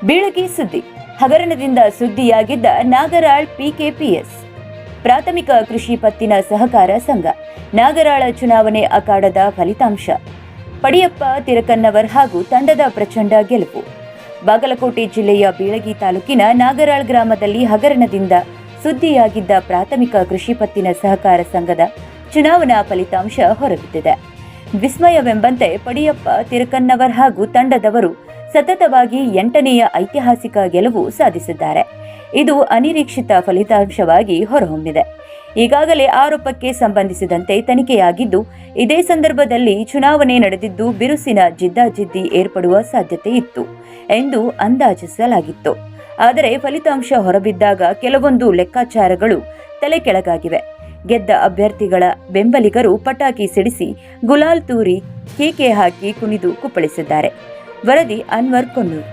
ಬೀಳಗಿ ಸುದ್ದಿ. ಹಗರಣದಿಂದ ಸುದ್ದಿಯಾಗಿದ್ದ ನಾಗರಾಳ್ ಪಿಕೆಪಿಎಸ್ ಪ್ರಾಥಮಿಕ ಕೃಷಿ ಪತ್ತಿನ ಸಹಕಾರ ಸಂಘ ನಾಗರಾಳ ಚುನಾವಣೆ ಅಖಾಡದ ಫಲಿತಾಂಶ. ಪಡಿಯಪ್ಪ ತಿರಕನ್ನವರ್ ಹಾಗೂ ತಂಡದ ಪ್ರಚಂಡ ಗೆಲುವು. ಬಾಗಲಕೋಟೆ ಜಿಲ್ಲೆಯ ಬೀಳಗಿ ತಾಲೂಕಿನ ನಾಗರಾಳ್ ಗ್ರಾಮದಲ್ಲಿ ಹಗರಣದಿಂದ ಸುದ್ದಿಯಾಗಿದ್ದ ಪ್ರಾಥಮಿಕ ಕೃಷಿ ಪತ್ತಿನ ಸಹಕಾರ ಸಂಘದ ಚುನಾವಣಾ ಫಲಿತಾಂಶ ಹೊರಬಿದ್ದಿದೆ. ವಿಸ್ಮಯವೆಂಬಂತೆ ಪಡಿಯಪ್ಪ ತಿರಕನ್ನವರ್ ಹಾಗೂ ತಂಡದವರು ಸತತವಾಗಿ 8ನೇಯ ಐತಿಹಾಸಿಕ ಗೆಲುವು ಸಾಧಿಸಿದ್ದಾರೆ. ಇದು ಅನಿರೀಕ್ಷಿತ ಫಲಿತಾಂಶವಾಗಿ ಹೊರಹೊಮ್ಮಿದೆ. ಈಗಾಗಲೇ ಆರೋಪಕ್ಕೆ ಸಂಬಂಧಿಸಿದಂತೆ ತನಿಖೆಯಾಗಿದ್ದು, ಇದೇ ಸಂದರ್ಭದಲ್ಲಿ ಚುನಾವಣೆ ನಡೆದಿದ್ದು ಬಿರುಸಿನ ಜಿದ್ದಾಜಿದ್ದಿ ಏರ್ಪಡುವ ಸಾಧ್ಯತೆ ಇತ್ತು ಎಂದು ಅಂದಾಜಿಸಲಾಗಿತ್ತು. ಆದರೆ ಫಲಿತಾಂಶ ಹೊರಬಿದ್ದಾಗ ಕೆಲವೊಂದು ಲೆಕ್ಕಾಚಾರಗಳು ತಲೆಕೆಳಗಾಗಿವೆ. ಗೆದ್ದ ಅಭ್ಯರ್ಥಿಗಳ ಬೆಂಬಲಿಗರು ಪಟಾಕಿ ಸಿಡಿಸಿ ಗುಲಾಲ್ ತೂರಿ ಕೇಕೆ ಹಾಕಿ ಕುಣಿದು ಕುಪ್ಪಳಿಸಿದ್ದಾರೆ. ವರದಿ ಅನ್ವರ್ ಕೊನ್ನೂರು.